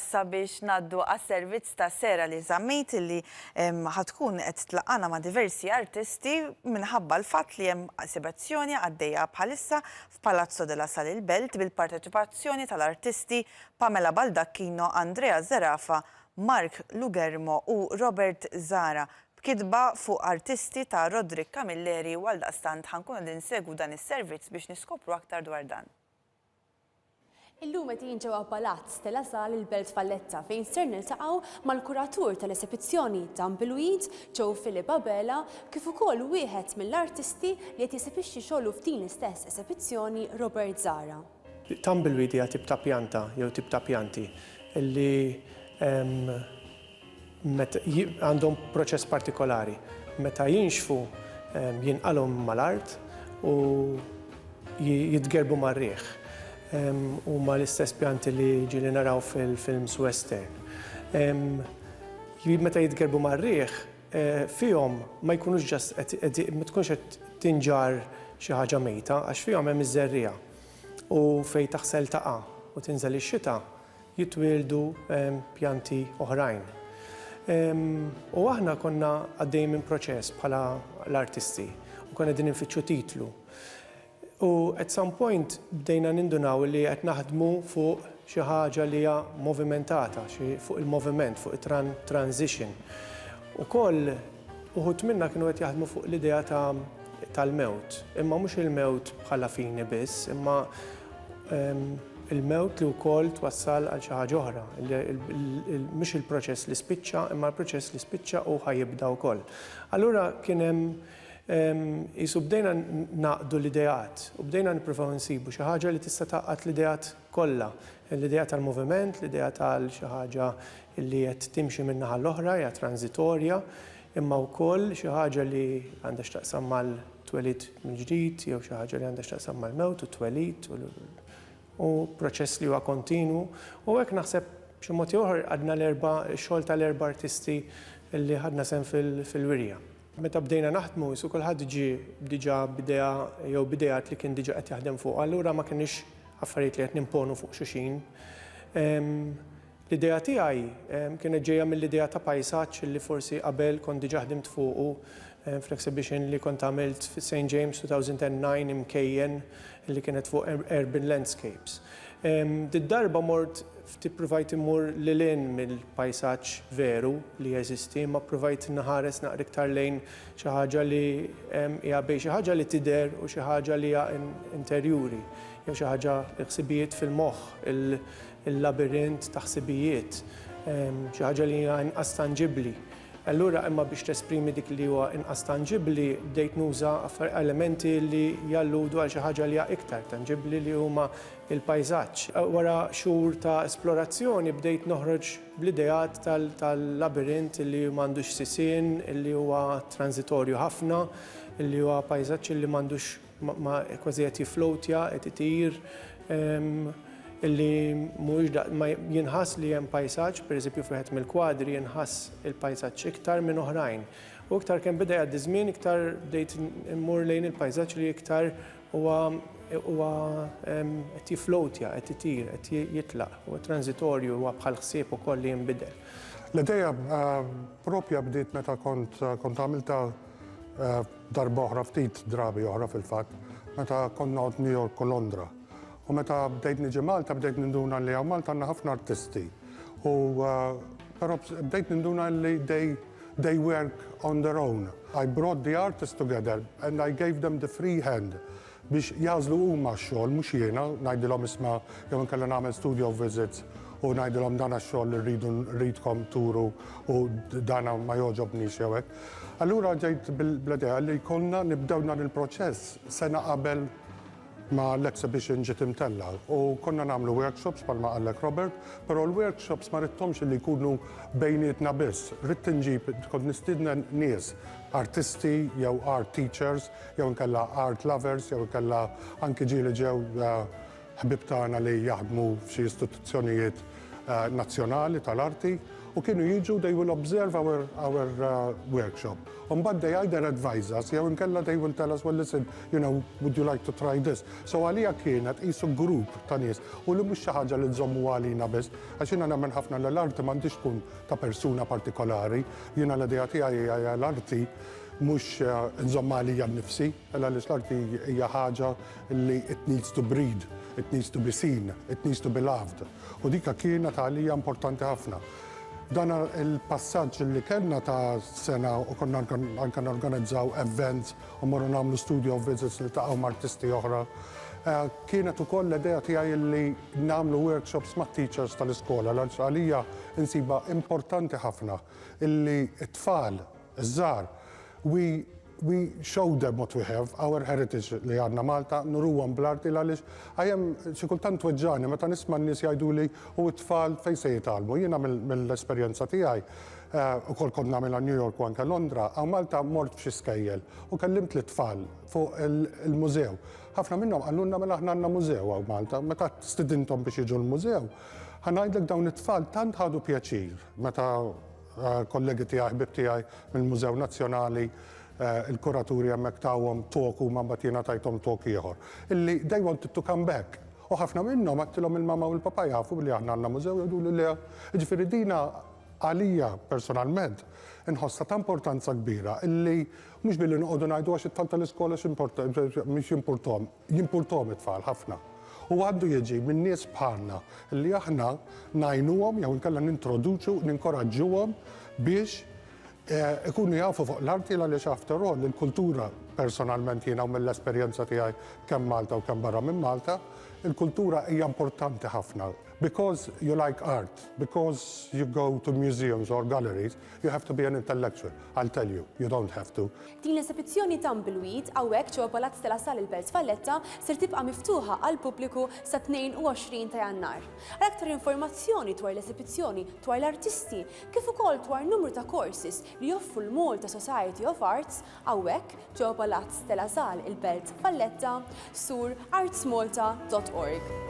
issa biex naddu għas-servizz ta' Sera li żammejt li ħatkun qed tlaqana ma' diversi artisti minħabba l-fatt li hemm esibizzjoni għaddejja bħalissa f'Palazzo della Sal il-Belt bil-parteċipazzjoni tal-artisti Pamela Baldacchino, Andrea Zerafa, Mark Lugermo u Robert Zara. B'kitba fuq artisti ta' Roderick Camilleri u għaldaqstant ħankunu din insegwu dan is-servizz biex niskopru aktar dwar dan. Illum qed jinġew Palazz della Sal il-Belt Valletta fejn ser niltaqgħu mal-kuratur tal-esibizzjoni Tumbleweed, Joe Philip Abela, kif ukoll wieħed mill-artisti li qed jesibixxi xogħlu f'din l-istess esibizzjoni Robert Zara. Tumbleweed hija tip ta' pjanta jew tip ta' pjanti illi għandhom proċess partikolari. Meta jinxfu jinqalhom mal-art u jitgerbu mar-riħ. Huma l-istess pjanti li ġieli naraw fil-films western. Meta jitgerbu mar-riħ, fihom ma jkunux ma tkunx qed tinġar xi ħaġa mejta għax fihom hemm iż-żerriegħa. U fejn taħsel taqa' u tinżel ix-xita jitwieldu pjanti oħrajn. U aħna konna għaddejjin minn proċess bħala l-artisti u konna din infittxu titlu. U at some point bdejna nindunaw li qed naħdmu fuq xi ħaġa li hija movimentata, fuq il-moviment, fuq it-transition. Ukoll uħud minna kienu qed jaħdmu fuq l-idea tal-mewt. Imma mhux il-mewt bħala fini biss, imma il-mewt li wkoll twassal għal xi ħaġa oħra. Mhux il-proċess li spiċċa, imma l-proċess li spiċċa u ħajibda wkoll. Allura kien hemm jisu bdejna naqdu l-idejat u bdejna nippruvaw nsibu xi ħaġa li tista' taqqat l-idejat kollha. L-idea tal-moviment, l-idea tal xi ħaġa li qed timxi min-naħa l-oħra hija transitorja, imma wkoll xi ħaġa li għandha x'taqsam mal-twelid mill-ġdid jew xi ħaġa li għandha x'taqsam mal-mewt u twelid u proċess li huwa kontinwu. U hekk naħseb b'xi mod ieħor għadna x-xogħol tal-erba' artisti li ħadna sehem fil-wirja. Meta bdejna naħdmu, jisu kulħadd diġà bidejat li kien diġà qed jaħdem fuq, allura ma kienx affarijiet li qed nimponu fuq xulxin. L-idea tiegħi kienet ġejja mill-idea ta' pajsaġġ li forsi qabel kont diġà ħdimt fuqu fl-exhibition li kont għamilt fi St. James 2009 imkejjen li kienet fuq Urban Landscapes. Darba mort tipprovajt imur lilin mill-pajsaġġ veru li jeżisti, ma provajt naħares naqra iktar lejn xi ħaġa li hija bejn xi ħaġa li tidher u xi ħaġa li hija interjuri, jew xi ħaġa ħsibijiet fil-moħħ, il-labirint ta' ħsibijiet, xi ħaġa li hija inqas tanġibbli. Allura imma biex tesprimi dik li huwa inqas tanġibbli bdejt nuża elementi li jalludu għal xi ħaġa li hija iktar tanġibbli li huma il-pajsaġġ. Wara xhur ta' esplorazzjoni bdejt noħroġ bl-idejat tal-labirint li m'għandux sisien, li huwa transitorju ħafna, li huwa pajsaġġ li m'għandux kważi qed jiflowtja, qed itir, illi ma jinħass li hemm pajsaġġ, pereżempju f'wieħed mill-kwadri jinħass il-pajsaġġ iktar minn oħrajn. U iktar kemm beda jgħaddi żmien iktar bdejt immur lejn il-pajsaġġ li iktar huwa qed jiflowtja, qed itir, qed jitlaq, huwa transitorju, huwa bħal ħsieb ukoll li jinbidel. L-idea proprja bdiet meta kont għamilta darba oħra ftit drabi oħra fil-fatt, meta kont noqgħod New York u Londra. U meta bdejt niġi Malta, bdejt ninduna li Malta għandna ħafna artisti. Però bdejt ninduna li they work on their own. I brought the artists together and I gave them the free hand biex jażlu huma x-xogħol, mhux jiena, ngħidilhom isma' jew inkella nagħmel studio visits u ngħidilhom dan x-xogħol li rridkom turu u dana ma jogħġobniex jew hekk. Allura ġejt bl-idea li jkollna nibdew dan il-proċess sena qabel ma l-exhibition ġiet imtella u konna nagħmlu workshops bħalma qallek Robert, però l-workshops ma ridthomx li jkunu bejnietna biss. Ridt inġib kont nistiedna nies, artisti jew art teachers, jew inkella art lovers, jew inkella anki ġieli ġew ħbib tagħna li jaħdmu f'xi istituzzjonijiet nazzjonali tal-arti u kienu jiġu, they will observe our workshop. But they either advise us, jew inkella they will tell us, well, listen, would you like to try this? So għalija kienet qisu grupp ta' nies u li mhux xi ħaġa li nżommu għalina biss, għax jiena nemmen ħafna l-arti m'għandix tkun ta' persuna partikolari, jiena l-idea tiegħi hija l-arti mhux nżomma għalija nnifsi, għaliex l-arti hija ħaġa li it needs to breed, it needs to be seen, it needs to be loved. U dika kienet għalija importanti ħafna. Dan il-passaġġ li kellna ta' sena u konna anke norganizzaw events u morru nagħmlu studio visits li taqgħu artisti oħra. Kienet ukoll l-idea tiegħi li nagħmlu workshops ma' teachers tal-iskola għalija insiba importanti ħafna illi t-tfal iż-żgħar we show them what we have, our heritage li għandna Malta, nuruhom bl-arti għaliex għajem xi kultant tweġġani meta nisma' n-nies jgħiduli u t-tfal fejn se jitgħallmu. Jiena mill-esperjenza tiegħi ukoll kont nagħmilha New York u anke Londra, għaw Malta mort f'xi skejjel u kellimt l-tfal fuq il-mużew. Ħafna minnhom għallulna mela aħna għandna mużew għaw Malta, meta stidinthom biex jiġu l-mużew. Ħanajdlek dawn it-tfal tant ħadu pjaċir meta kollegi tiegħi ħbib tiegħi mill-Mużew Nazzjonali il-kuraturi hemmhekk tawhom talk u ma mbagħad jiena tajthom talk ieħor. Illi they wanted to come back. U ħafna minnhom għattilhom il-mama u l-papa jafu li aħna għandna mużew jgħidu li ġifieri dina għalija personalment inħossha ta' importanza kbira illi mhux billi noqogħdu ngħidu għax it-tfal tal-iskola mhux jimpurtom it-tfal ħafna. U għandu jiġi minn nies bħalna illi aħna ngħinuhom jew inkella nintroduċu, ninkoraġġuhom biex ikunu jafu fuq l-arti għaliex after all, il-kultura personalment jiena u mill-esperjenza tiegħi kemm Malta u kemm barra minn Malta, il-kultura hija importanti ħafna. Because you like art, because you go to museums or galleries, you have to be an intellectual. I'll tell you, you don't have to. Din l-esibizzjoni Tumbleweed hawnhekk ġewwa Palazz della Sala il-Belt Valletta ser tibqa' miftuħa għal pubbliku sa 22 ta' Jannar. Għal aktar informazzjoni dwar l-esibizzjoni, dwar l-artisti, kif ukoll dwar numru ta' courses li joffru l-Malta Society of Arts hawnhekk ġewwa Palazz della Sala il-Belt Valletta sur artsmalta.org.